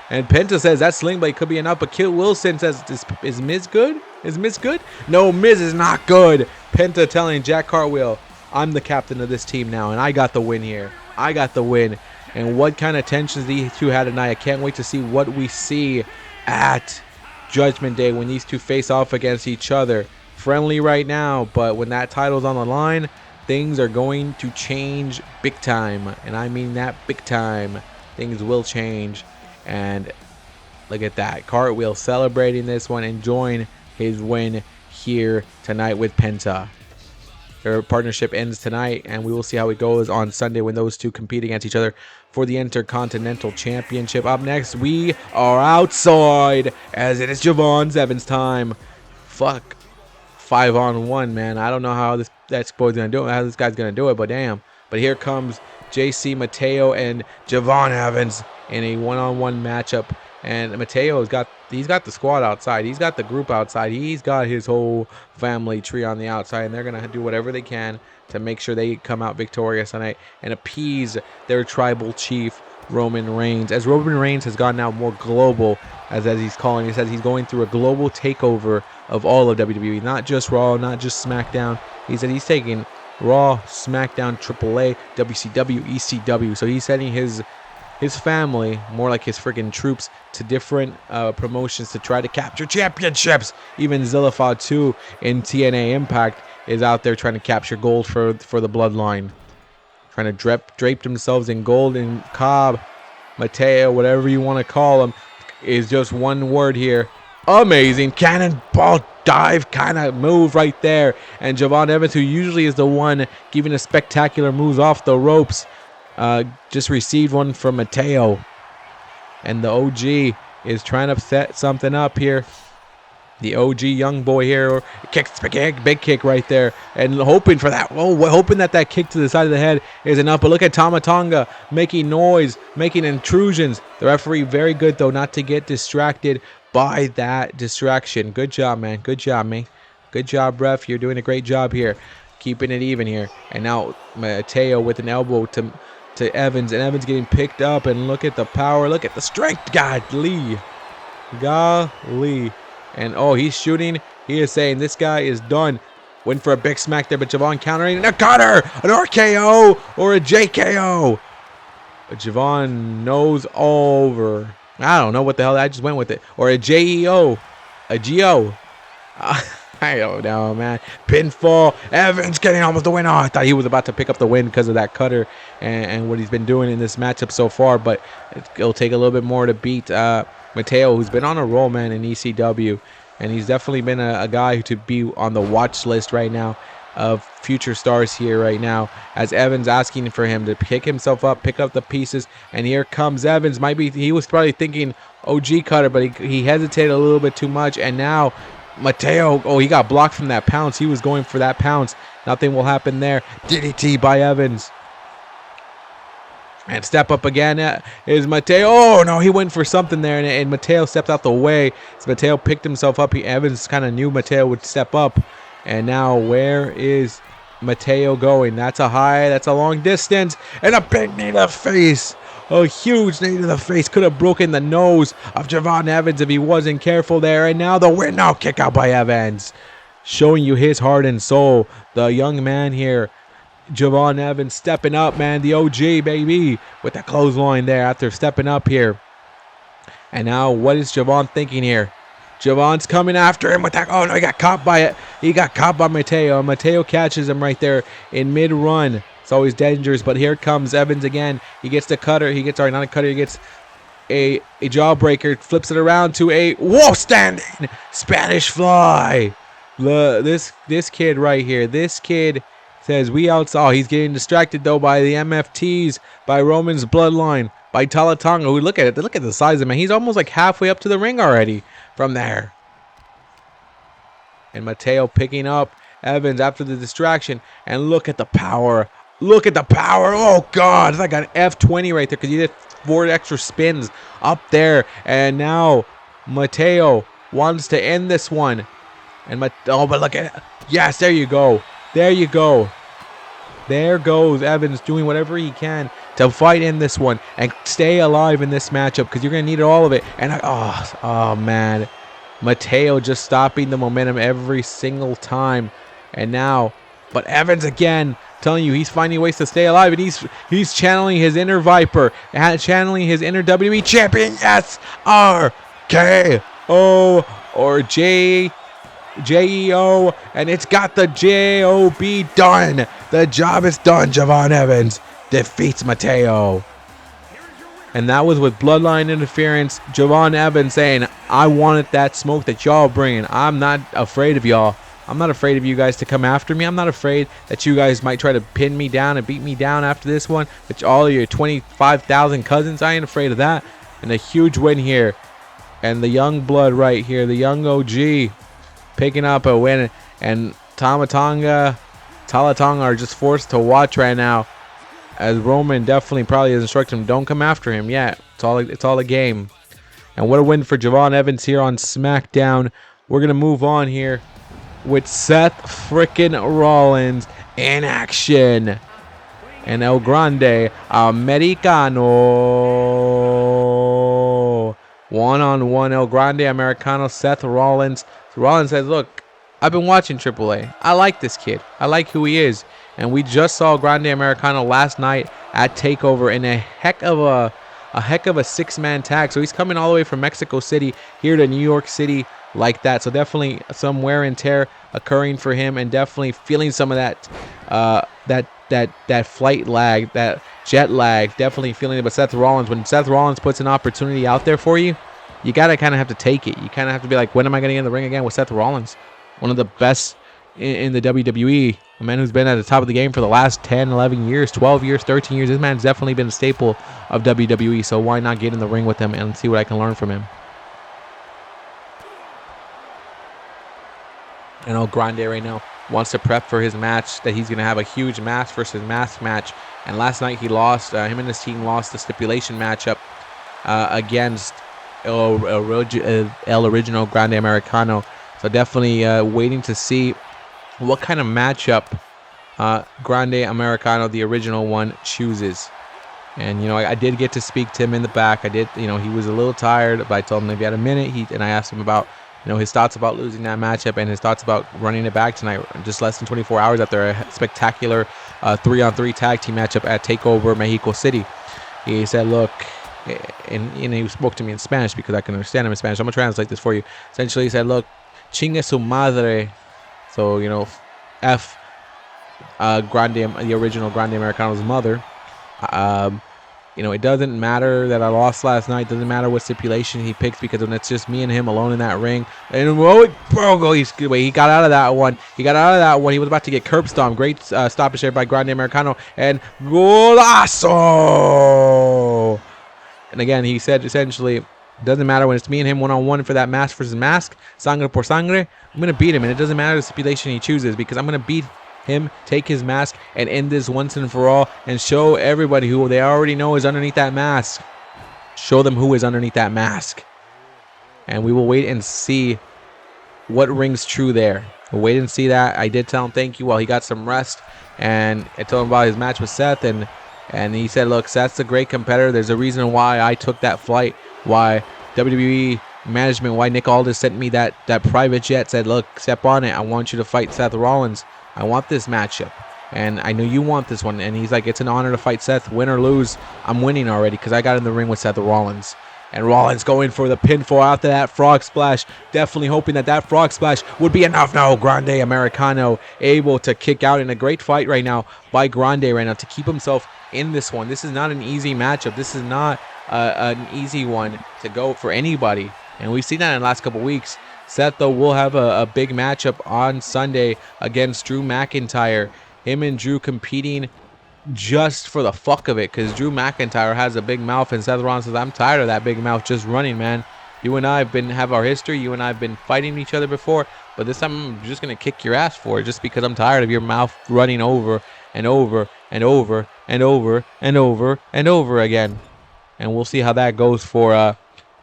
And Penta says that sling blade could be enough, but Kit Wilson says, is Miz good? Is Miz good? No, Miz is not good. Penta telling Jack Cartwheel, I'm the captain of this team now, and I got the win here. I got the win. And what kind of tensions these two had tonight. I can't wait to see what we see at Judgment Day when these two face off against each other. Friendly right now, but when that title's on the line, things are going to change big time. And I mean that big time. Things will change. And look at that. Cartwheel celebrating this one, enjoying his win here tonight with Penta. Their partnership ends tonight, and we will see how it goes on Sunday when those two compete against each other for the Intercontinental Championship. Up next, we are outside as it is Javon Evans time. Fuck. 5-on-1, man. I don't know how that's boy's gonna do it, how this guy's gonna do it, but damn. But here comes JC Mateo and Javon Evans in a one-on-one matchup. And Mateo's got the squad outside. He's got the group outside. He's got his whole family tree on the outside, and they're gonna do whatever they can to make sure they come out victorious tonight and appease their tribal chief Roman Reigns. As Roman Reigns has gone now more global, as he's calling, he says he's going through a global takeover of all of WWE, not just Raw, not just SmackDown. He said he's taking Raw, SmackDown, AAA, WCW, ECW. So he's sending his family, more like his freaking troops, to different promotions to try to capture championships. Even Zillafod 2 in TNA Impact is out there trying to capture gold for the Bloodline. Trying to drape themselves in gold. And Cobb, Mateo, whatever you want to call him, is just one word here. Amazing cannonball dive kind of move right there. And Javon Evans, who usually is the one giving the spectacular moves off the ropes, just received one from Mateo. And the OG is trying to set something up here. The OG young boy here kicks big kick right there, and hoping for that. Hoping that kick to the side of the head is enough. But look at Tonga making noise, making intrusions. The referee very good though, not to get distracted by that distraction. Good job, man. Good job, man. Good job, ref. You're doing a great job here, keeping it even here. And now Mateo with an elbow to Evans, and Evans getting picked up. And look at the power. Look at the strength. Golly. And he's shooting. He is saying this guy is done. Went for a big smack there, but Javon countering and a cutter, an RKO or a JKO. But Javon nose over. I don't know what the hell I just went with it. Or a JEO, a GO. I don't know, man. Pinfall. Evans getting almost the win. Oh, I thought he was about to pick up the win because of that cutter and what he's been doing in this matchup so far. But it'll take a little bit more to beat Mateo, who's been on a roll, man, in ECW. And he's definitely been a guy to be on the watch list right now of future stars here right now, as Evans asking for him to pick himself up, pick up the pieces. And here comes Evans. He was probably thinking OG cutter, but he hesitated a little bit too much. And now Mateo, oh, he got blocked from that pounce. He was going for that pounce. Nothing will happen there. DDT by Evans. And step up again is Mateo. Oh, no, he went for something there, and Mateo stepped out the way. So Mateo picked himself up. Evans kind of knew Mateo would step up. And now where is Mateo going? That's a high. That's a long distance. And a big knee to the face. A huge knee to the face. Could have broken the nose of Javon Evans if he wasn't careful there. And now the win. Now kick out by Evans. Showing you his heart and soul. The young man here, Javon Evans, stepping up, man. The OG, baby. With the clothesline there after stepping up here. And now what is Javon thinking here? Javon's coming after him with that. Oh, no, he got caught by it. He got caught by Mateo. Mateo catches him right there in mid-run. It's always dangerous, but here comes Evans again. He gets the cutter. He gets, sorry, not a cutter. He gets a jawbreaker. Flips it around to a whoa standing Spanish fly. This kid right here. This kid says we outsaw. He's getting distracted though by the MFTs, by Roman's Bloodline, by Talla Tonga. Who look at it. Look at the size of him. He's almost like halfway up to the ring already from there. And Mateo picking up Evans after the distraction. And look at the power. Look at the power. Oh, God. I got an F20 right there because he did 4 extra spins up there. And now Mateo wants to end this one. And oh, but look at it. Yes, there you go. There you go. There goes Evans doing whatever he can to fight in this one and stay alive in this matchup because you're going to need all of it. And oh, man. Mateo just stopping the momentum every single time. And now, but Evans again, telling you he's finding ways to stay alive, and he's channeling his inner Viper, channeling his inner WWE champion. Yes, RKO or JEO, and it's got the JOB done. The job is done. Javon Evans defeats Mateo. And that was with Bloodline interference. Javon Evans saying, I wanted that smoke that y'all bringing. I'm not afraid of y'all. I'm not afraid of you guys to come after me. I'm not afraid that you guys might try to pin me down and beat me down after this one. But all of your 25,000 cousins, I ain't afraid of that. And a huge win here. And the young blood right here, the young OG, picking up a win. And Talla Tonga are just forced to watch right now, as Roman definitely probably has instructed him, don't come after him yet. It's all a game. And what a win for Javon Evans here on SmackDown. We're going to move on here with Seth frickin' Rollins in action. And El Grande Americano. One-on-one El Grande Americano, Seth Rollins. So Rollins says, look, I've been watching AAA. I like this kid. I like who he is. And we just saw Grande Americano last night at TakeOver in a heck of a 6-man tag. So he's coming all the way from Mexico City here to New York City like that. So definitely some wear and tear occurring for him, and definitely feeling some of that that flight lag, that jet lag. Definitely feeling it. But Seth Rollins, when Seth Rollins puts an opportunity out there for you, you gotta kind of have to take it. You kind of have to be like, when am I gonna get in the ring again with Seth Rollins? One of the best in the WWE, a man who's been at the top of the game for the last 10, 11 years, 12 years, 13 years. This man's definitely been a staple of WWE, so why not get in the ring with him and see what I can learn from him? And El Grande right now wants to prep for his match that he's going to have, a huge mask versus mask match. And last night he lost, him and his team lost the stipulation matchup against El Original Grande Americano. So definitely waiting to see what kind of matchup Grande Americano, the original one, chooses. And, I did get to speak to him in the back. I did, he was a little tired, but I told him if he had a minute, and I asked him about you know, his thoughts about losing that matchup and his thoughts about running it back tonight, just less than 24 hours after a spectacular 3-on-3 tag team matchup at TakeOver Mexico City. He said, look, and he spoke to me in Spanish because I can understand him in Spanish. I'm going to translate this for you. Essentially, he said, look, chingue su madre. So, you know, F Grande, the original Grande Americano's mother. You know, it doesn't matter that I lost last night. Doesn't matter what stipulation he picks, because when it's just me and him alone in that ring. And he got out of that one. He was about to get curb stomped. Great stoppage there by Grande Americano. And golazo! And again, he said essentially, doesn't matter when it's me and him one-on-one for that mask versus mask. Sangre por sangre. I'm going to beat him. And it doesn't matter the stipulation he chooses, because I'm going to beat him, take his mask, and end this once and for all, and show everybody who they already know is underneath that mask. Show them who is underneath that mask. And we will wait and see what rings true there. We'll wait and see that. I did tell him thank you while he got some rest, and I told him about his match with Seth, and he said, look, Seth's a great competitor. There's a reason why I took that flight, why WWE management, why Nick Aldis sent me that private jet, said, look, step on it. I want you to fight Seth Rollins. I want this matchup, and I know you want this one. And he's like, it's an honor to fight Seth. Win or lose, I'm winning already, because I got in the ring with Seth Rollins. And Rollins going for the pinfall after that frog splash. Definitely hoping that frog splash would be enough. No, Grande Americano able to kick out in a great fight right now by Grande right now to keep himself in this one. This is not an easy matchup. This is not an easy one to go for anybody. And we've seen that in the last couple weeks. Seth, though, will have a big matchup on Sunday against Drew McIntyre. Him and Drew competing just for the fuck of it, because Drew McIntyre has a big mouth, and Seth Rollins says, I'm tired of that big mouth just running, man. You and I have our history. You and I have been fighting each other before, but this time I'm just going to kick your ass for it, just because I'm tired of your mouth running over and over and over and over and over and over again. And we'll see how that goes for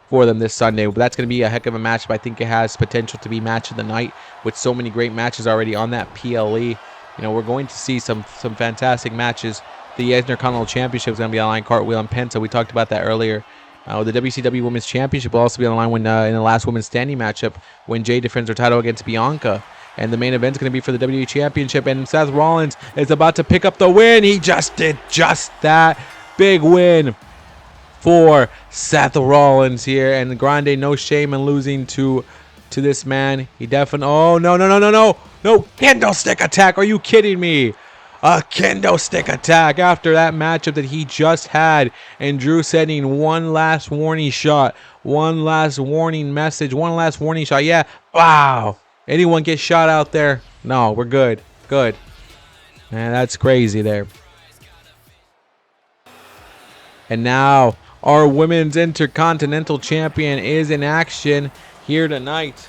them this Sunday. But that's going to be a heck of a match. But I think it has potential to be match of the night with so many great matches already on that PLE. You know, we're going to see some fantastic matches. The Intercontinental Championship is going to be on the line. Cartwheel and Penta. We talked about that earlier. The WCW Women's Championship will also be on the line when in the last women's standing matchup when Jade defends her title against Bianca. And the main event is going to be for the WWE Championship. And Seth Rollins is about to pick up the win. He just did just that. Big win for Seth Rollins here, and Grande, no shame in losing to this man. He definitely, oh no, candlestick attack. Are you kidding me? A candlestick attack after that matchup that he just had, and Drew sending one last warning shot, one last warning message, one last warning shot. Yeah, wow. Anyone get shot out there? No, we're good. Man, that's crazy there. And now our Women's Intercontinental Champion is in action here tonight.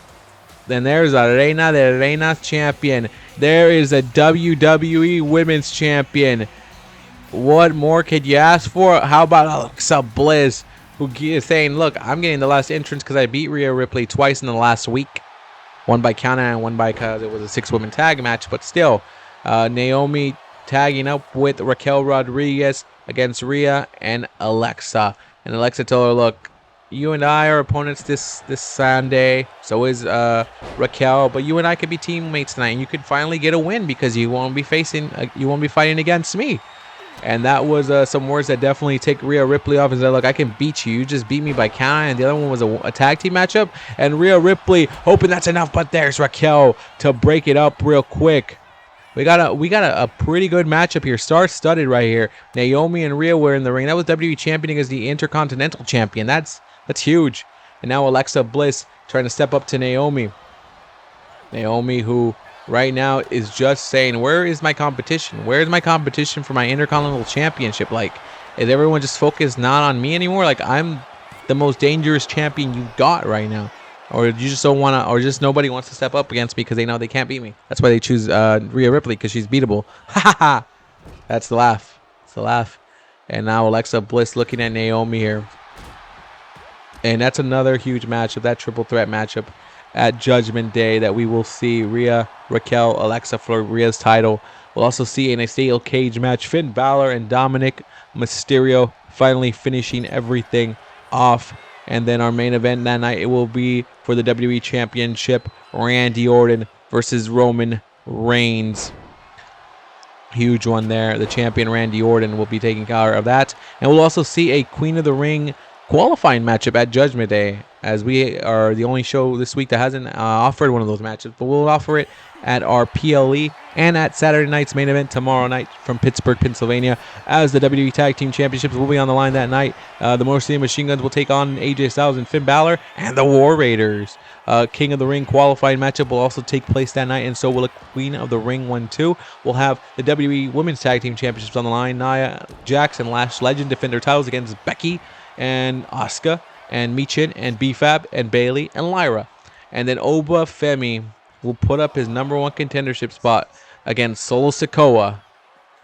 Then there's a Reina de Reinas Champion. There is a WWE Women's Champion. What more could you ask for? How about Alexa Bliss, who is saying, look, I'm getting the last entrance because I beat Rhea Ripley twice in the last week. One by count and one by because it was a 6-woman tag match. But still, Naomi tagging up with Raquel Rodriguez against Rhea and Alexa. And Alexa told her, look, you and I are opponents this Sunday. So is Raquel. But you and I could be teammates tonight, and you could finally get a win because you won't be fighting against me. And that was some words that definitely take Rhea Ripley off and say, look, I can beat you. You just beat me by count. And the other one was a tag team matchup. And Rhea Ripley hoping that's enough. But there's Raquel to break it up real quick. We got a pretty good matchup here. Star-studded right here. Naomi and Rhea were in the ring. That was WWE Champion against the Intercontinental Champion. That's huge. And now Alexa Bliss trying to step up to Naomi. Naomi, who right now is just saying, where is my competition? Where is my competition for my Intercontinental Championship? Like, is everyone just focused not on me anymore? Like, I'm the most dangerous champion you got right now. Or you just don't want to, or just nobody wants to step up against me because they know they can't beat me. That's why they choose Rhea Ripley, because she's beatable. Ha ha ha. That's the laugh. It's the laugh. And now Alexa Bliss looking at Naomi here. And that's another huge matchup, that triple threat matchup at Judgment Day that we will see Rhea, Raquel, Alexa for Rhea's title. We'll also see in a steel cage match Finn Balor and Dominic Mysterio finally finishing everything off. And then our main event that night, it will be for the WWE Championship, Randy Orton versus Roman Reigns. Huge one there. The champion Randy Orton will be taking care of that. And we'll also see a Queen of the Ring qualifying matchup at Judgment Day, as we are the only show this week that hasn't offered one of those matches. But we'll offer it at our PLE and at Saturday night's main event tomorrow night from Pittsburgh, Pennsylvania, as the WWE Tag Team Championships will be on the line that night. The Motor City Machine Guns will take on AJ Styles and Finn Balor, and the War Raiders. King of the Ring qualifying matchup will also take place that night, and so will a Queen of the Ring one too. We'll have the WWE Women's Tag Team Championships on the line. Nia Jax and Lash Legend defend their titles against Becky and Asuka and Michin and B-Fab and Bayley and Lyra. And then Oba Femi will put up his #1 contendership spot against Solo Sikoa,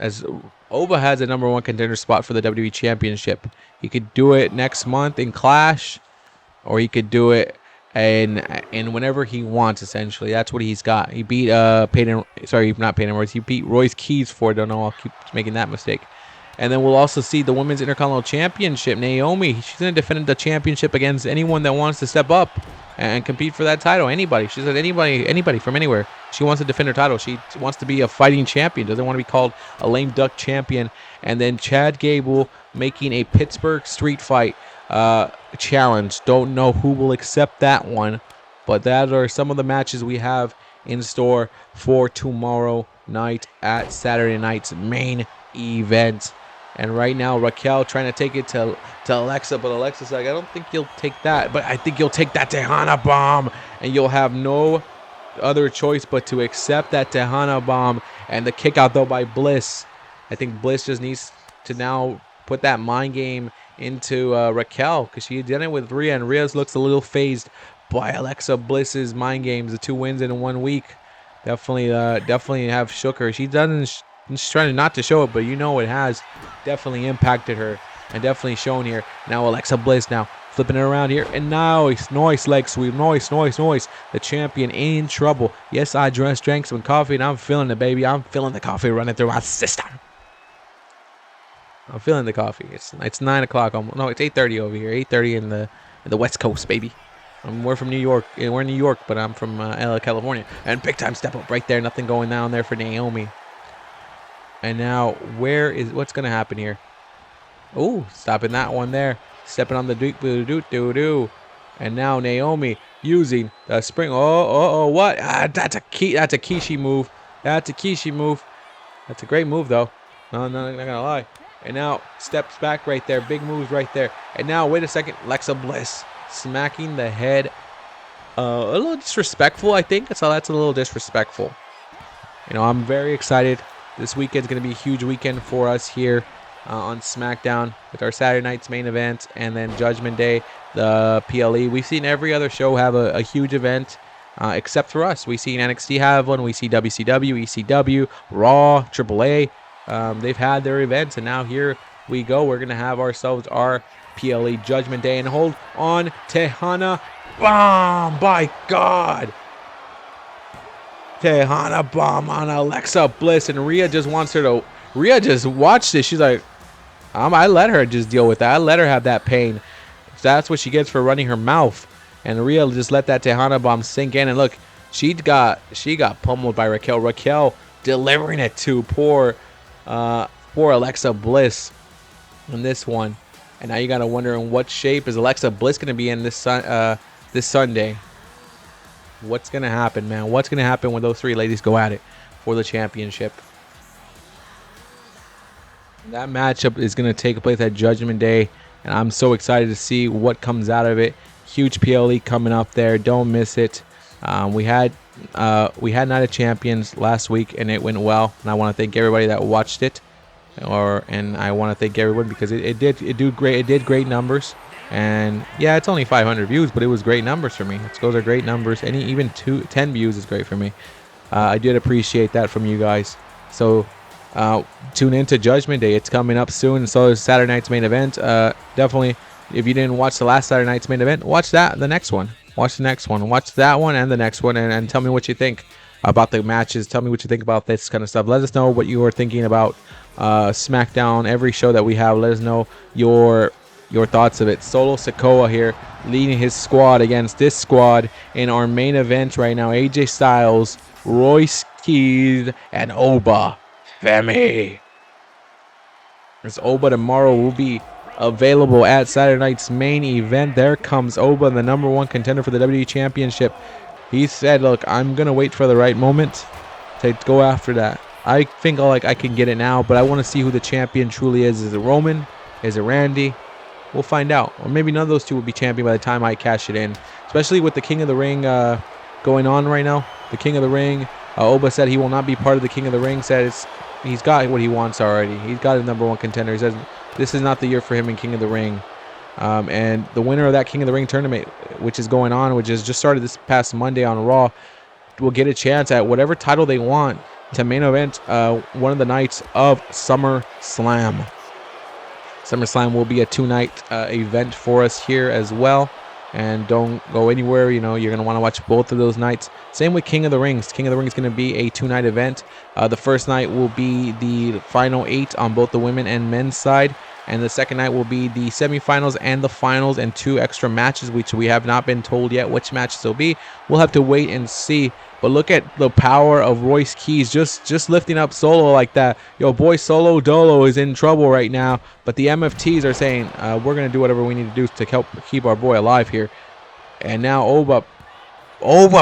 as Oba has a #1 contender spot for the WWE Championship. He could do it next month in Clash, or he could do it in whenever he wants, essentially. That's what he's got. He beat Royce. He beat Royce Keys for it. Don't know, I'll keep making that mistake. And then we'll also see the Women's Intercontinental Championship. Naomi, she's going to defend the championship against anyone that wants to step up and compete for that title. Anybody. She said anybody from anywhere. She wants to defend her title. She wants to be a fighting champion. Doesn't want to be called a lame duck champion. And then Chad Gable making a Pittsburgh Street Fight challenge. Don't know who will accept that one, but that are some of the matches we have in store for tomorrow night at Saturday night's main event. And right now, Raquel trying to take it to Alexa, but Alexa's like, I don't think you'll take that, but I think you'll take that Tejana bomb, and you'll have no other choice but to accept that Tejana bomb. And the kick out, though, by Bliss. I think Bliss just needs to now put that mind game into Raquel, because she did it with Rhea, and Rhea looks a little phased by Alexa Bliss's mind games. The 2 wins in 1 week definitely have shook her. She's trying not to show it, but you know it has definitely impacted her and definitely shown here. Now Alexa Bliss now flipping it around here, and now it's Noise leg sweep. Noise. The champion in trouble. Yes, I drank some coffee, and I'm feeling it, baby. I'm feeling the coffee running through my system. I'm feeling the coffee. It's 9 o'clock. No, it's 8:30 over here. 8:30 in the West Coast, baby. We're from New York. We're in New York, but I'm from California. And big time step up right there. Nothing going down there for Naomi. And now, what's going to happen here? Oh, stopping that one there. Stepping on the doot. And now Naomi using the spring. What? That's a Kishi move. That's a Kishi move. That's a great move, though. No, not going to lie. And now, steps back right there. Big moves right there. And now, wait a second. Alexa Bliss smacking the head. A little disrespectful, I think. That's a little disrespectful. I'm very excited. This weekend's going to be a huge weekend for us here on SmackDown with our Saturday night's main event, and then Judgment Day, the PLE. We've seen every other show have a huge event except for us. We've seen NXT have one. We see WCW, ECW, Raw, AAA. They've had their events, and now here we go. We're going to have ourselves our PLE Judgment Day. And hold on, Tejana bomb, by God. Tejana bomb on Alexa Bliss, and Rhea just watched this. She's like, I let her just deal with that. I let her have that pain. That's what she gets for running her mouth. And Rhea just let that Tejana bomb sink in. And look, she got pummeled by Raquel. Raquel delivering it to poor Alexa Bliss in this one. And now you gotta wonder, in what shape is Alexa Bliss gonna be in this Sunday? What's going to happen, man? What's going to happen when those 3 ladies go at it for the championship? That matchup is going to take place at Judgment Day, and I'm so excited to see what comes out of it. Huge PLE coming up there. Don't miss it. We had Night of Champions last week, and it went well. And I want to thank everybody that watched it, and I want to thank everyone because it did great numbers. And yeah, it's only 500 views, but it was great numbers for me. Those are great numbers. Even 10 views is great for me. I did appreciate that from you guys. So tune into Judgment Day. It's coming up soon. So is Saturday night's main event. Definitely, if you didn't watch the last Saturday night's main event, watch the next one. Watch the next one. Watch that one and the next one, and tell me what you think about the matches. Tell me what you think about this kind of stuff. Let us know what you are thinking about SmackDown. Every show that we have, let us know your your thoughts of it. Solo Sikoa here leading his squad against this squad in our main event right now. AJ Styles, Royce Keys, and Oba Femi. This Oba tomorrow will be available at Saturday night's main event. There comes Oba, the #1 contender for the WWE Championship. He said, look, I'm going to wait for the right moment to go after that. I think I can get it now, but I want to see who the champion truly is. Is it Roman? Is it Randy? We'll find out. Or maybe none of those two will be champion by the time I cash it in. Especially with the King of the Ring going on right now. The King of the Ring. Oba said he will not be part of the King of the Ring. Says he's got what he wants already. He's got his #1 contender. He says this is not the year for him in King of the Ring. And the winner of that King of the Ring tournament, which is going on, which has just started this past Monday on Raw, will get a chance at whatever title they want to main event one of the nights of SummerSlam. SummerSlam will be a 2-night event for us here as well. And don't go anywhere. You know, you're going to want to watch both of those nights. Same with King of the Rings. King of the Ring is going to be a 2-night event. The first night will be the final 8 on both the women and men's side. And the second night will be the semifinals and the finals and 2 extra matches, which we have not been told yet which matches they'll be. We'll have to wait and see. But look at the power of Royce Keys just lifting up Solo like that. Yo, boy Solo Dolo is in trouble right now. But the MFTs are saying we're going to do whatever we need to do to help keep our boy alive here. And now Oba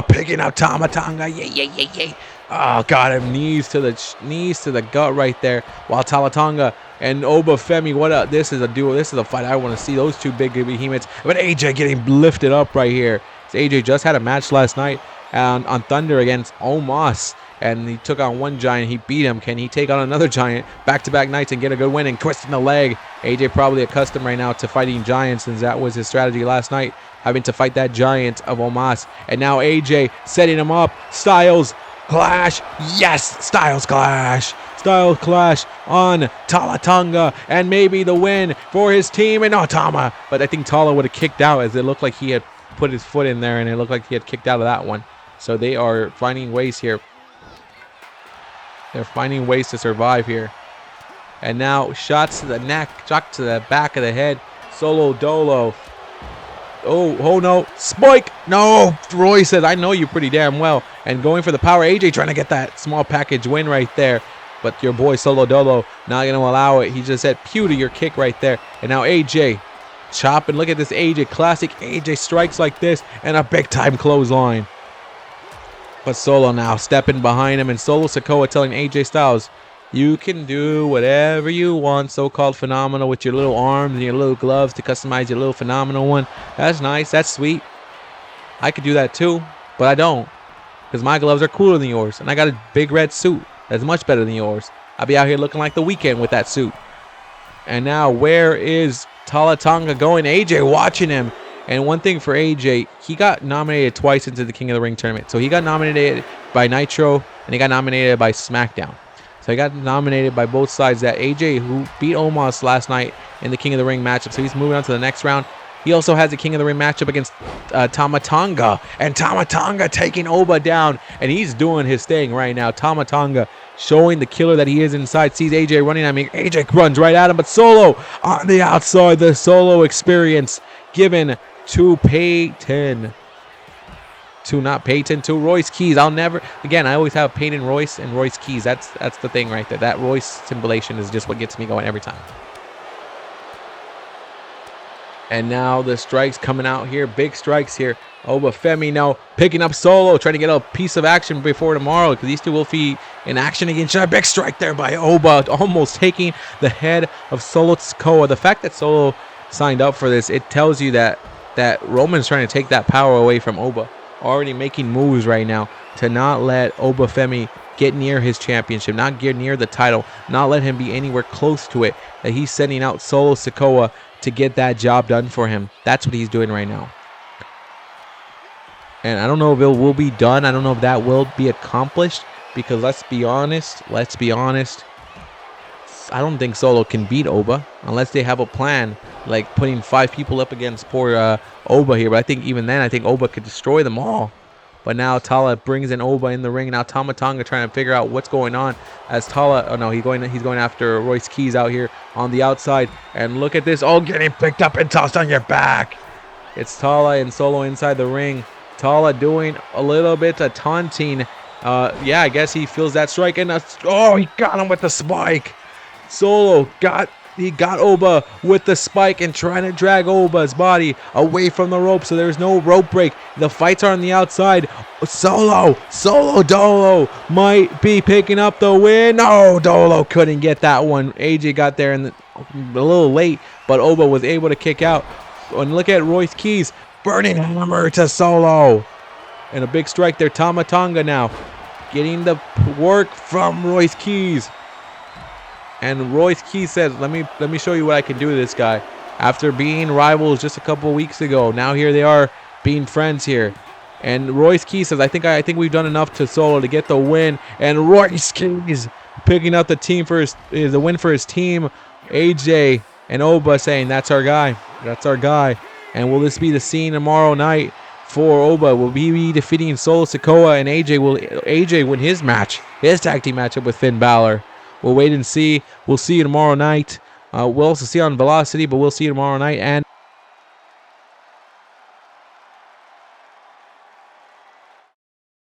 picking up Tama Tonga. Yeah. Oh, got him. Knees to the gut right there. While Talla Tonga and Oba Femi, what up? This is a duel. This is a fight I want to see. Those two big behemoths. But AJ getting lifted up right here. So AJ just had a match last night on Thunder against Omos. And he took on one giant. He beat him. Can he take on another giant back-to-back nights and get a good win and twisting the leg? AJ probably accustomed right now to fighting giants, since that was his strategy last night, having to fight that giant of Omos. And now AJ setting him up. Styles clash. Yes, Styles clash. Styles clash on Talla Tonga, and maybe the win for his team. And no, Tama. But I think Talla would have kicked out, as it looked like he had put his foot in there, and it looked like he had kicked out of that one. So they are finding ways here. They're finding ways to survive here. And now shots to the neck, shot to the back of the head. Solo Dolo. Oh no. Spike. No. Roy says, I know you pretty damn well. And going for the power. AJ trying to get that small package win right there. But your boy Solo Dolo not going to allow it. He just said pew to your kick right there. And now AJ chopping. Look at this AJ. Classic AJ strikes like this. And a big time clothesline. But Solo now stepping behind him, and Solo Sikoa telling AJ Styles, you can do whatever you want, so-called phenomenal, with your little arms and your little gloves to customize your little phenomenal one. That's nice. That's sweet. I could do that too, but I don't, because my gloves are cooler than yours, and I got a big red suit that's much better than yours. I'll be out here looking like the Weeknd with that suit. And now where is Talla Tonga going? AJ watching him. And one thing for AJ, he got nominated twice into the King of the Ring tournament. So he got nominated by Nitro, and he got nominated by SmackDown. So he got nominated by both sides. That AJ, who beat Omos last night in the King of the Ring matchup, so he's moving on to the next round. He also has the King of the Ring matchup against Tama Tonga. And Tama Tonga taking Oba down. And he's doing his thing right now. Tama Tonga showing the killer that he is inside. Sees AJ running at me. AJ runs right at him. But Solo on the outside. The Solo experience given to Peyton. To Royce Keys. I always have Peyton Royce and Royce Keys. That's the thing right there. That Royce symbolization is just what gets me going every time. And now the strikes coming out here. Big strikes here. Oba Femi now picking up Solo, trying to get a piece of action before tomorrow, because these two will be in action again. A big strike there by Oba, almost taking the head of Solo Sikoa. The fact that Solo signed up for this, it tells you that Roman's trying to take that power away from Oba. Already making moves right now to not let Oba Femi get near his championship, not get near the title, not let him be anywhere close to it. That he's sending out Solo Sikoa to get that job done for him. That's what he's doing right now. And I don't know if it will be done. I don't know if that will be accomplished, because let's be honest. I don't think Solo can beat Oba unless they have a plan, like putting 5 people up against poor Oba here. But I think even then, I think Oba could destroy them all. But now Talla brings in Oba in the ring. Now Tonga trying to figure out what's going on as Talla. Oh no, he's going after Royce Keys out here on the outside. And look at this. Oh, getting picked up and tossed on your back. It's Talla and Solo inside the ring. Talla doing a little bit of taunting. Yeah, I guess he feels that strike. And oh, he got him with the spike. Solo got Oba with the spike and trying to drag Oba's body away from the rope, so there's no rope break. The fights are on the outside. Solo Dolo might be picking up the win. No, Dolo couldn't get that one. AJ got there a little late, but Oba was able to kick out. And look at Royce Keys, burning hammer to Solo. And a big strike there. Tama Tonga now getting the work from Royce Keys. And Royce Keys says, let me show you what I can do to this guy. After being rivals just a couple weeks ago, now here they are being friends here. And Royce Keys says, I think we've done enough to Solo to get the win. And Royce Keys picking up the win for his team. AJ and Oba saying, that's our guy. That's our guy. And will this be the scene tomorrow night for Oba? Will he be defeating Solo Sikoa, and AJ? Will AJ win his tag team matchup with Finn Balor? We'll wait and see. We'll see you tomorrow night. We'll also see you on Velocity, but we'll see you tomorrow night. And